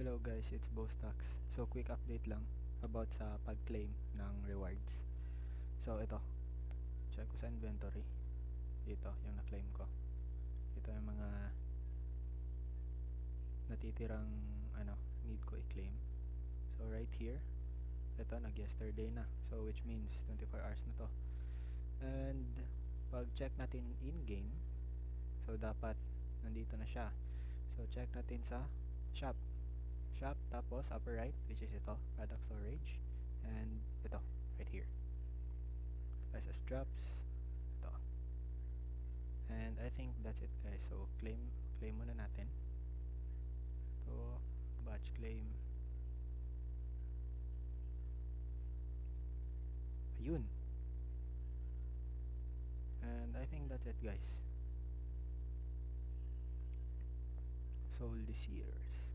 Hello guys, it's Bostax. So quick update lang about sa pag-claim ng rewards. So ito, check ko sa inventory. Dito, yung na-claim ko. Ito yung mga natitirang need ko i-claim. So right here, ito nag-yesterday na. So which means 24 hours na to. And pag check natin in-game, so dapat nandito na siya. So check natin sa shop. Tapos upper right, which is ito, product storage, and ito right here, SS drops, ito. And I think that's it guys. So claim muna natin to, batch claim, ayun. And I think that's it guys. Soul Desires.